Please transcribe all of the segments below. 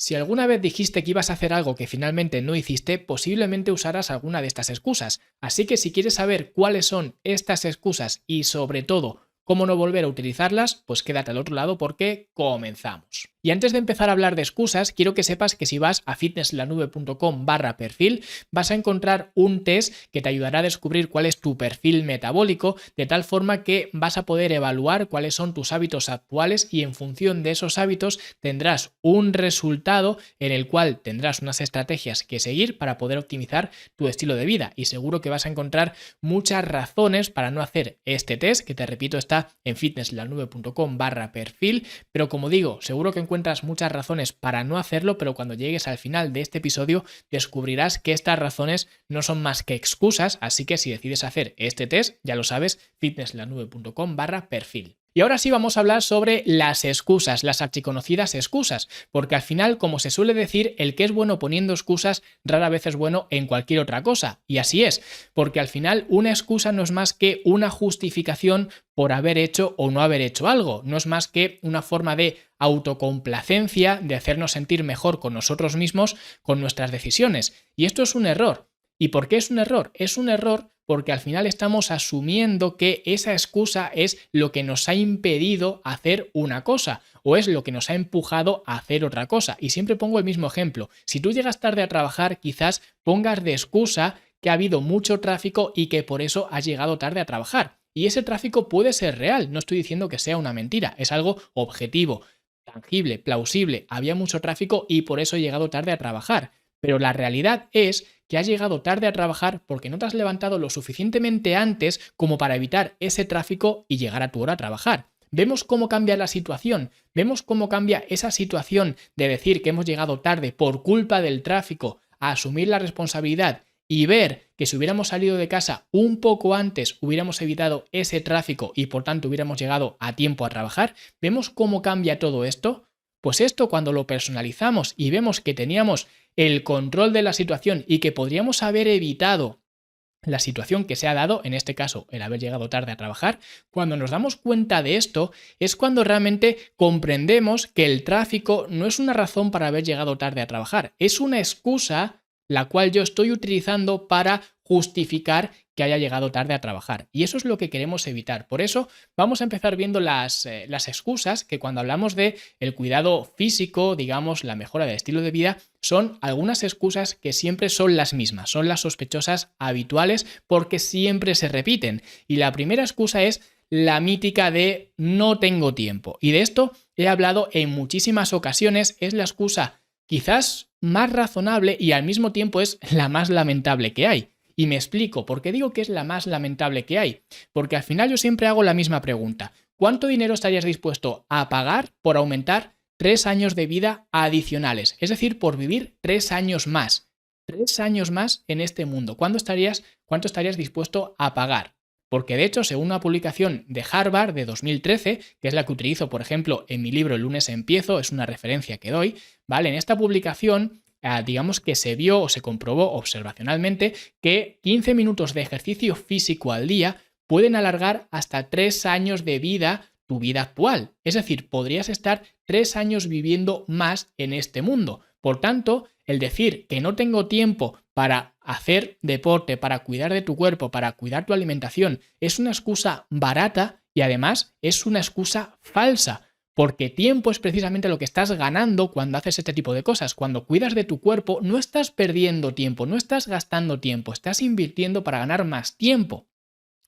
Si alguna vez dijiste que ibas a hacer algo que finalmente no hiciste, posiblemente usarás alguna de estas excusas. Así que si quieres saber cuáles son estas excusas y sobre todo cómo no volver a utilizarlas, pues quédate al otro lado porque comenzamos. Y antes de empezar a hablar de excusas, quiero que sepas que si vas a fitnesslanube.com/perfil, vas a encontrar un test que te ayudará a descubrir cuál es tu perfil metabólico, de tal forma que vas a poder evaluar cuáles son tus hábitos actuales y en función de esos hábitos tendrás un resultado en el cual tendrás unas estrategias que seguir para poder optimizar tu estilo de vida. Y seguro que vas a encontrar muchas razones para no hacer este test, que te repito está en fitnesslanube.com/perfil, pero como digo, seguro que encuentras muchas razones para no hacerlo, pero cuando llegues al final de este episodio descubrirás que estas razones no son más que excusas, así que si decides hacer este test, ya lo sabes, fitnesslanube.com/perfil. Y ahora sí vamos a hablar sobre las excusas, las archiconocidas excusas, porque al final, como se suele decir, el que es bueno poniendo excusas rara vez es bueno en cualquier otra cosa. Y así es, porque al final una excusa no es más que una justificación por haber hecho o no haber hecho algo, no es más que una forma de autocomplacencia, de hacernos sentir mejor con nosotros mismos, con nuestras decisiones. Y esto es un error. ¿Y por qué es un error? Es un error porque al final estamos asumiendo que esa excusa es lo que nos ha impedido hacer una cosa o es lo que nos ha empujado a hacer otra cosa. Y siempre pongo el mismo ejemplo. Si tú llegas tarde a trabajar, quizás pongas de excusa que ha habido mucho tráfico y que por eso has llegado tarde a trabajar. Y ese tráfico puede ser real, no estoy diciendo que sea una mentira, es algo objetivo, tangible, plausible. Había mucho tráfico y por eso he llegado tarde a trabajar. Pero la realidad es que has llegado tarde a trabajar porque no te has levantado lo suficientemente antes como para evitar ese tráfico y llegar a tu hora a trabajar. Vemos cómo cambia la situación, vemos cómo cambia esa situación de decir que hemos llegado tarde por culpa del tráfico a asumir la responsabilidad y ver que si hubiéramos salido de casa un poco antes hubiéramos evitado ese tráfico y por tanto hubiéramos llegado a tiempo a trabajar. ¿Vemos cómo cambia todo esto? Pues esto, cuando lo personalizamos y vemos que teníamos el control de la situación y que podríamos haber evitado la situación que se ha dado, en este caso el haber llegado tarde a trabajar, cuando nos damos cuenta de esto es cuando realmente comprendemos que el tráfico no es una razón para haber llegado tarde a trabajar, es una excusa la cual yo estoy utilizando para justificar que haya llegado tarde a trabajar. Y eso es lo que queremos evitar. Por eso vamos a empezar viendo las excusas que cuando hablamos de el cuidado físico, digamos, la mejora del estilo de vida, son algunas excusas que siempre son las mismas, son las sospechosas habituales porque siempre se repiten. Y la primera excusa es la mítica de no tengo tiempo. Y de esto he hablado en muchísimas ocasiones, es la excusa quizás más razonable y al mismo tiempo es la más lamentable que hay. Y me explico, ¿por qué digo que es la más lamentable que hay? Porque al final yo siempre hago la misma pregunta. ¿Cuánto dinero estarías dispuesto a pagar por aumentar 3 años de vida adicionales? Es decir, por vivir 3 años más. 3 años más en este mundo. ¿Cuánto estarías dispuesto a pagar? Porque de hecho, según una publicación de Harvard de 2013, que es la que utilizo, por ejemplo, en mi libro El lunes empiezo, es una referencia que doy, ¿vale? En esta publicación, digamos que se vio o se comprobó observacionalmente que 15 minutos de ejercicio físico al día pueden alargar hasta 3 años de vida tu vida actual. Es decir, podrías estar 3 años viviendo más en este mundo. Por tanto, el decir que no tengo tiempo para hacer deporte, para cuidar de tu cuerpo, para cuidar tu alimentación, es una excusa barata y además es una excusa falsa, porque tiempo es precisamente lo que estás ganando cuando haces este tipo de cosas. Cuando cuidas de tu cuerpo, no estás perdiendo tiempo, no estás gastando tiempo, estás invirtiendo para ganar más tiempo.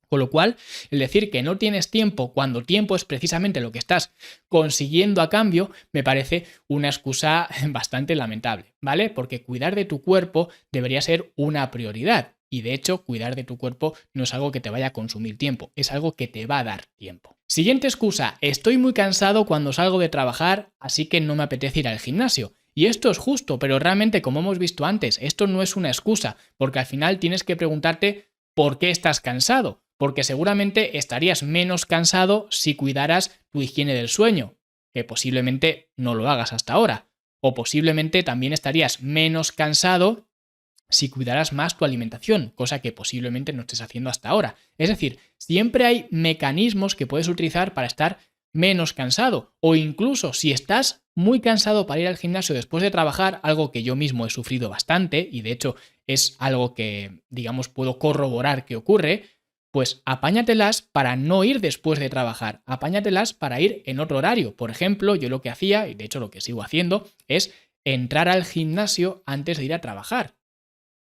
Con lo cual, el decir que no tienes tiempo cuando tiempo es precisamente lo que estás consiguiendo a cambio, me parece una excusa bastante lamentable, ¿vale? Porque cuidar de tu cuerpo debería ser una prioridad. Y de hecho, cuidar de tu cuerpo no es algo que te vaya a consumir tiempo, es algo que te va a dar tiempo. Siguiente excusa, estoy muy cansado cuando salgo de trabajar, así que no me apetece ir al gimnasio. Y esto es justo, pero realmente, como hemos visto antes, esto no es una excusa, porque al final tienes que preguntarte ¿por qué estás cansado? Porque seguramente estarías menos cansado si cuidaras tu higiene del sueño, que posiblemente no lo hagas hasta ahora. O posiblemente también estarías menos cansado si cuidaras más tu alimentación, cosa que posiblemente no estés haciendo hasta ahora. Es decir, siempre hay mecanismos que puedes utilizar para estar menos cansado. O incluso si estás muy cansado para ir al gimnasio después de trabajar, algo que yo mismo he sufrido bastante y de hecho es algo que, digamos, puedo corroborar que ocurre, pues apáñatelas para no ir después de trabajar, apáñatelas para ir en otro horario. Por ejemplo, yo lo que hacía, y de hecho lo que sigo haciendo, es entrar al gimnasio antes de ir a trabajar.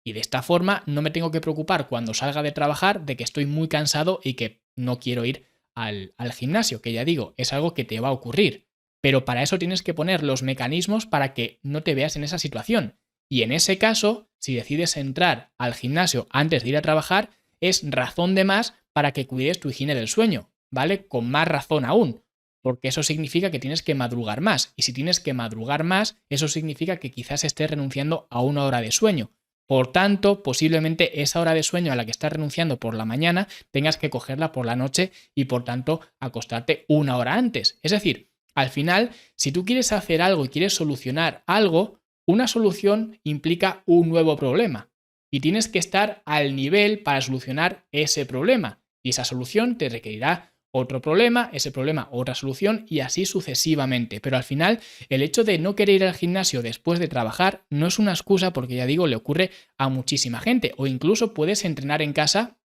Y de esta forma no me tengo que preocupar cuando salga de trabajar de que estoy muy cansado y que no quiero ir al gimnasio, que ya digo, es algo que te va a ocurrir. Pero para eso tienes que poner los mecanismos para que no te veas en esa situación. Y en ese caso, si decides entrar al gimnasio antes de ir a trabajar, es razón de más para que cuides tu higiene del sueño, ¿vale? Con más razón aún, porque eso significa que tienes que madrugar más. Y si tienes que madrugar más, eso significa que quizás estés renunciando a una hora de sueño. Por tanto, posiblemente esa hora de sueño a la que estás renunciando por la mañana tengas que cogerla por la noche y por tanto acostarte una hora antes. Es decir, al final, si tú quieres hacer algo y quieres solucionar algo, una solución implica un nuevo problema y tienes que estar al nivel para solucionar ese problema y esa solución te requerirá otro problema, ese problema otra solución y así sucesivamente. Pero al final el hecho de no querer ir al gimnasio después de trabajar no es una excusa porque ya digo, le ocurre a muchísima gente o incluso puedes entrenar en casa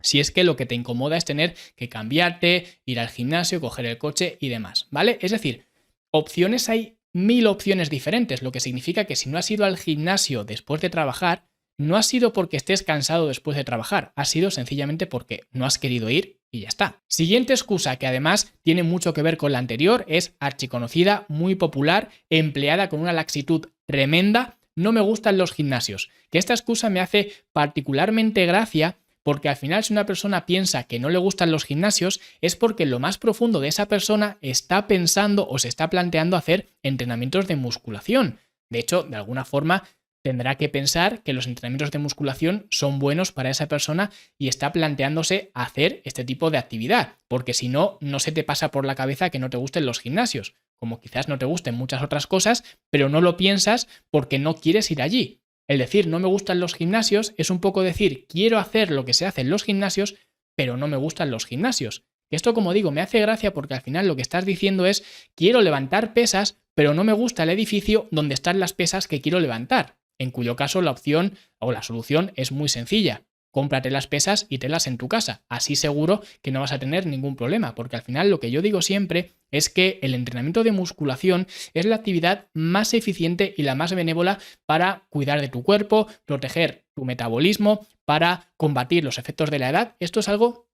si es que lo que te incomoda es tener que cambiarte, ir al gimnasio, coger el coche y demás, ¿vale? Es decir, opciones hay 1000 opciones diferentes, lo que significa que si no has ido al gimnasio después de trabajar, no ha sido porque estés cansado después de trabajar, ha sido sencillamente porque no has querido ir y ya está. Siguiente excusa que además tiene mucho que ver con la anterior, es archiconocida, muy popular, empleada con una laxitud tremenda, no me gustan los gimnasios. Que esta excusa me hace particularmente gracia porque al final si una persona piensa que no le gustan los gimnasios es porque en lo más profundo de esa persona está pensando o se está planteando hacer entrenamientos de musculación. De hecho, de alguna forma tendrá que pensar que los entrenamientos de musculación son buenos para esa persona y está planteándose hacer este tipo de actividad, porque si no, no se te pasa por la cabeza que no te gusten los gimnasios, como quizás no te gusten muchas otras cosas, pero no lo piensas porque no quieres ir allí. El decir no me gustan los gimnasios es un poco decir quiero hacer lo que se hace en los gimnasios, pero no me gustan los gimnasios. Esto, como digo, me hace gracia porque al final lo que estás diciendo es quiero levantar pesas, pero no me gusta el edificio donde están las pesas que quiero levantar. En cuyo caso la opción o la solución es muy sencilla. Cómprate las pesas y telas en tu casa. Así seguro que no vas a tener ningún problema, porque al final lo que yo digo siempre es que el entrenamiento de musculación es la actividad más eficiente y la más benévola para cuidar de tu cuerpo, proteger tu metabolismo, para combatir los efectos de la edad. Esto es algo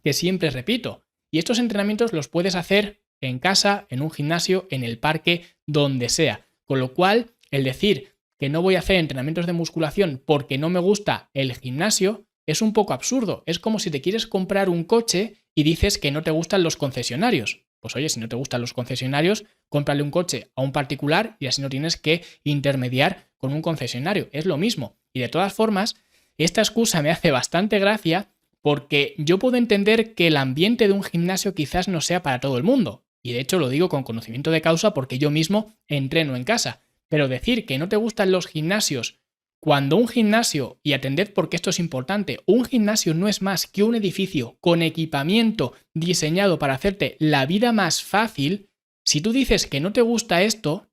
que siempre repito. Y estos entrenamientos los puedes hacer en casa, en un gimnasio, en el parque, donde sea. Con lo cual, el decir que no voy a hacer entrenamientos de musculación porque no me gusta el gimnasio es un poco absurdo. Es como si te quieres comprar un coche y dices que no te gustan los concesionarios. Pues oye, si no te gustan los concesionarios, cómprale un coche a un particular y así no tienes que intermediar con un concesionario. Es lo mismo. Y de todas formas, esta excusa me hace bastante gracia porque yo puedo entender que el ambiente de un gimnasio quizás no sea para todo el mundo. Y de hecho lo digo con conocimiento de causa porque yo mismo entreno en casa. Pero decir que no te gustan los gimnasios cuando un gimnasio, y atended porque esto es importante, un gimnasio no es más que un edificio con equipamiento diseñado para hacerte la vida más fácil, si tú dices que no te gusta esto,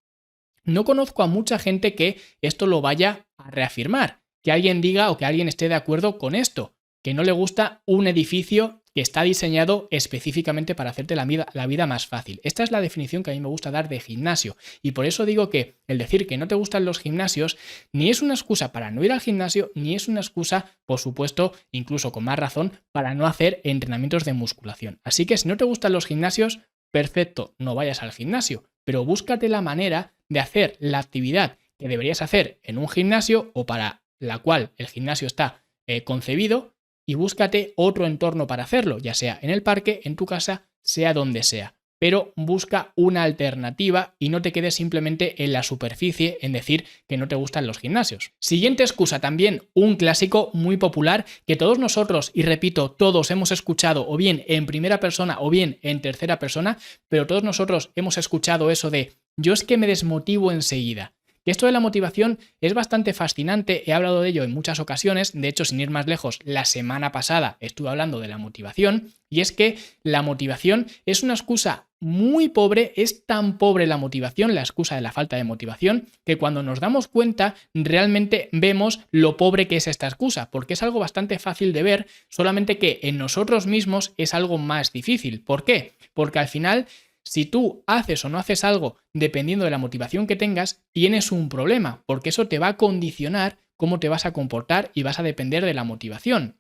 no conozco a mucha gente que esto lo vaya a reafirmar, que alguien diga o que alguien esté de acuerdo con esto, que no le gusta un edificio que está diseñado específicamente para hacerte la vida más fácil. Esta es la definición que a mí me gusta dar de gimnasio y por eso digo que el decir que no te gustan los gimnasios ni es una excusa para no ir al gimnasio, ni es una excusa, por supuesto, incluso con más razón, para no hacer entrenamientos de musculación. Así que si no te gustan los gimnasios, perfecto, no vayas al gimnasio, pero búscate la manera de hacer la actividad que deberías hacer en un gimnasio o para la cual el gimnasio está concebido, y búscate otro entorno para hacerlo, ya sea en el parque, en tu casa, sea donde sea. Pero busca una alternativa y no te quedes simplemente en la superficie en decir que no te gustan los gimnasios. Siguiente excusa, también un clásico muy popular que todos nosotros, y repito, todos hemos escuchado o bien en primera persona o bien en tercera persona, pero todos nosotros hemos escuchado eso de yo es que me desmotivo enseguida. Que esto de la motivación es bastante fascinante, he hablado de ello en muchas ocasiones, de hecho sin ir más lejos, la semana pasada estuve hablando de la motivación, y es que la motivación es una excusa muy pobre, es tan pobre la motivación, la excusa de la falta de motivación, que cuando nos damos cuenta realmente vemos lo pobre que es esta excusa, porque es algo bastante fácil de ver, solamente que en nosotros mismos es algo más difícil. ¿Por qué? Porque al final, si tú haces o no haces algo dependiendo de la motivación que tengas, tienes un problema, porque eso te va a condicionar cómo te vas a comportar y vas a depender de la motivación.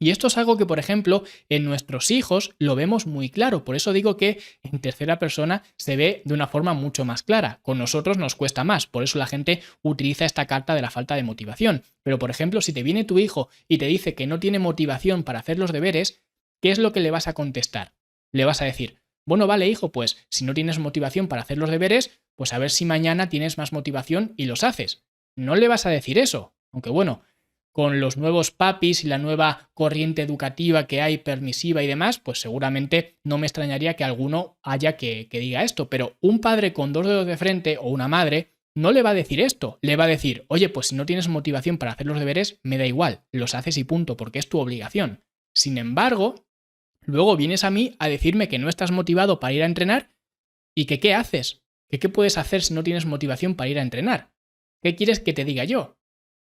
Y esto es algo que, por ejemplo, en nuestros hijos lo vemos muy claro. Por eso digo que en tercera persona se ve de una forma mucho más clara. Con nosotros nos cuesta más. Por eso la gente utiliza esta carta de la falta de motivación. Pero, por ejemplo, si te viene tu hijo y te dice que no tiene motivación para hacer los deberes, ¿qué es lo que le vas a contestar? Le vas a decir, bueno, vale, hijo, pues si no tienes motivación para hacer los deberes, pues a ver si mañana tienes más motivación y los haces. No le vas a decir eso. Aunque bueno, con los nuevos papis y la nueva corriente educativa que hay, permisiva y demás, pues seguramente no me extrañaría que alguno haya que diga esto. Pero un padre con dos dedos de frente o una madre no le va a decir esto. Le va a decir, oye, pues si no tienes motivación para hacer los deberes, me da igual, los haces y punto, porque es tu obligación. Sin embargo, luego vienes a mí a decirme que no estás motivado para ir a entrenar y que qué haces, que qué puedes hacer si no tienes motivación para ir a entrenar. ¿Qué quieres que te diga yo?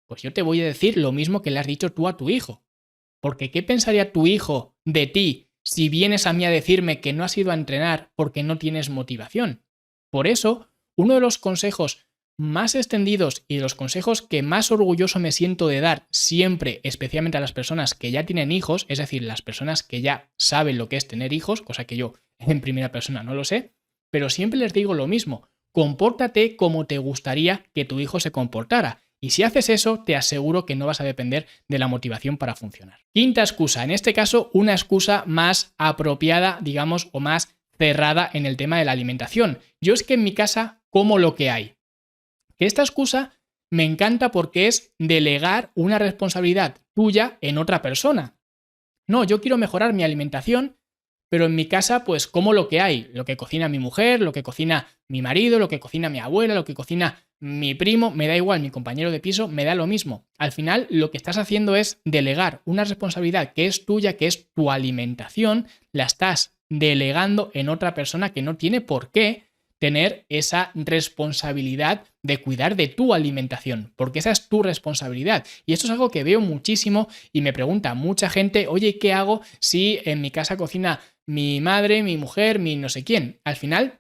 Pues yo te voy a decir lo mismo que le has dicho tú a tu hijo. Porque ¿qué pensaría tu hijo de ti si vienes a mí a decirme que no has ido a entrenar porque no tienes motivación? Por eso, uno de los consejos más extendidos y de los consejos que más orgulloso me siento de dar siempre, especialmente a las personas que ya tienen hijos, es decir, las personas que ya saben lo que es tener hijos, cosa que yo en primera persona no lo sé, pero siempre les digo lo mismo, compórtate como te gustaría que tu hijo se comportara. Y si haces eso, te aseguro que no vas a depender de la motivación para funcionar. Quinta excusa, en este caso una excusa más apropiada, digamos, o más cerrada en el tema de la alimentación. Yo es que en mi casa como lo que hay. Que esta excusa me encanta porque es delegar una responsabilidad tuya en otra persona. No, yo quiero mejorar mi alimentación, pero en mi casa pues como lo que hay, lo que cocina mi mujer, lo que cocina mi marido, lo que cocina mi abuela, lo que cocina mi primo, me da igual, mi compañero de piso, me da lo mismo. Al final lo que estás haciendo es delegar una responsabilidad que es tuya, que es tu alimentación, la estás delegando en otra persona que no tiene por qué tener esa responsabilidad de cuidar de tu alimentación, porque esa es tu responsabilidad. Y esto es algo que veo muchísimo y me pregunta mucha gente, oye, ¿qué hago si en mi casa cocina mi madre, mi mujer, mi no sé quién? Al final,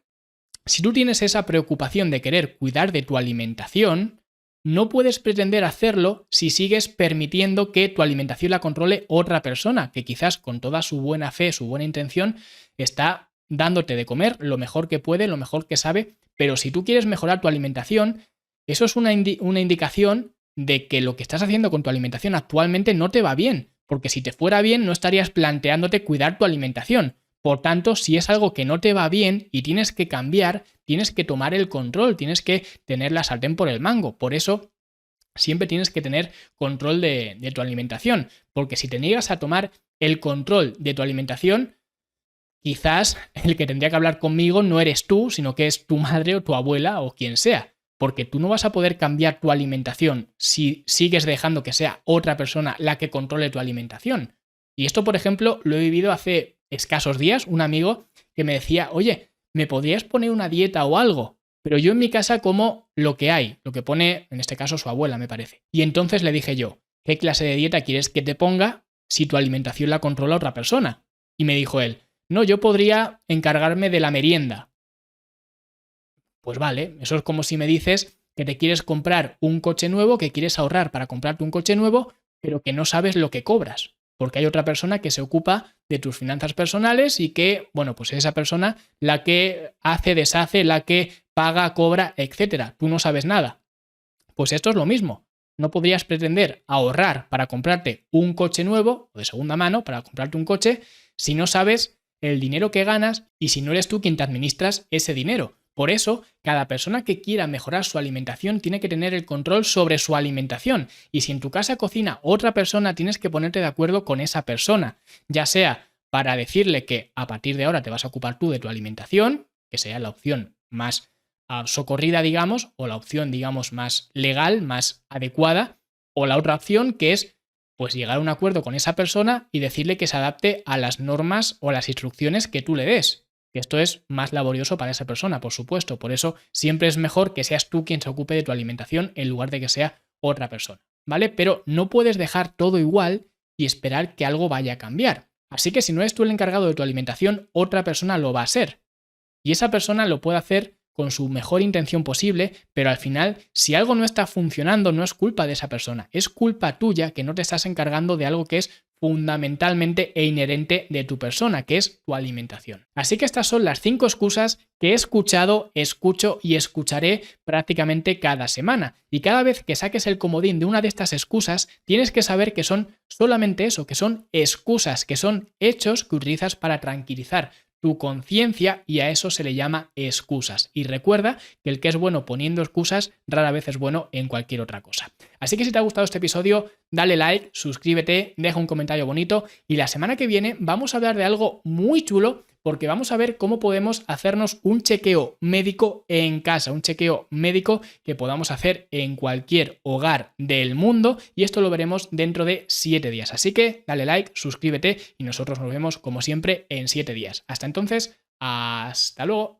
si tú tienes esa preocupación de querer cuidar de tu alimentación, no puedes pretender hacerlo si sigues permitiendo que tu alimentación la controle otra persona, que quizás con toda su buena fe, su buena intención, está dándote de comer lo mejor que puede, lo mejor que sabe, pero si tú quieres mejorar tu alimentación, eso es una indicación de que lo que estás haciendo con tu alimentación actualmente no te va bien, porque si te fuera bien no estarías planteándote cuidar tu alimentación. Por tanto, si es algo que no te va bien y tienes que cambiar, tienes que tomar el control, tienes que tener la sartén por el mango. Por eso, siempre tienes que tener control de tu alimentación, porque si te niegas a tomar el control de tu alimentación, quizás el que tendría que hablar conmigo no eres tú, sino que es tu madre o tu abuela o quien sea, porque tú no vas a poder cambiar tu alimentación si sigues dejando que sea otra persona la que controle tu alimentación. Y esto, por ejemplo, lo he vivido hace escasos días, un amigo que me decía, oye, ¿me podrías poner una dieta o algo? Pero yo en mi casa como lo que hay, lo que pone, en este caso, su abuela, me parece. Y entonces le dije yo, ¿qué clase de dieta quieres que te ponga si tu alimentación la controla otra persona? Y me dijo él, no, yo podría encargarme de la merienda. Pues vale, eso es como si me dices que te quieres comprar un coche nuevo, que quieres ahorrar para comprarte un coche nuevo, pero que no sabes lo que cobras. Porque hay otra persona que se ocupa de tus finanzas personales y que, bueno, pues es esa persona la que hace, deshace, la que paga, cobra, etcétera. Tú no sabes nada. Pues esto es lo mismo. No podrías pretender ahorrar para comprarte un coche nuevo o de segunda mano, para comprarte un coche, si no sabes el dinero que ganas y si no eres tú quien te administras ese dinero. Por eso, cada persona que quiera mejorar su alimentación tiene que tener el control sobre su alimentación. Y si en tu casa cocina otra persona, tienes que ponerte de acuerdo con esa persona. Ya sea para decirle que a partir de ahora te vas a ocupar tú de tu alimentación, que sea la opción más socorrida, digamos, o la opción, digamos, más legal, más adecuada, o la otra opción que es pues llegar a un acuerdo con esa persona y decirle que se adapte a las normas o las instrucciones que tú le des. que esto es más laborioso para esa persona, por supuesto. Por eso siempre es mejor que seas tú quien se ocupe de tu alimentación en lugar de que sea otra persona, ¿vale? Pero no puedes dejar todo igual y esperar que algo vaya a cambiar. Así que si no eres tú el encargado de tu alimentación, otra persona lo va a ser. Y esa persona lo puede hacer con su mejor intención posible, pero al final, si algo no está funcionando, no es culpa de esa persona, es culpa tuya que no te estás encargando de algo que es fundamentalmente e inherente de tu persona, que es tu alimentación. Así que estas son las 5 excusas que he escuchado, escucho y escucharé prácticamente cada semana. Y cada vez que saques el comodín de una de estas excusas, tienes que saber que son solamente eso, que son excusas, que son hechos que utilizas para tranquilizar tu conciencia, y a eso se le llama excusas. Y recuerda que el que es bueno poniendo excusas rara vez es bueno en cualquier otra cosa. Así que si te ha gustado este episodio, dale like, suscríbete, deja un comentario bonito, y la semana que viene vamos a hablar de algo muy chulo, porque vamos a ver cómo podemos hacernos un chequeo médico en casa, un chequeo médico que podamos hacer en cualquier hogar del mundo, y esto lo veremos dentro de 7 días. Así que dale like, suscríbete y nosotros nos vemos como siempre en 7 días. Hasta entonces, hasta luego.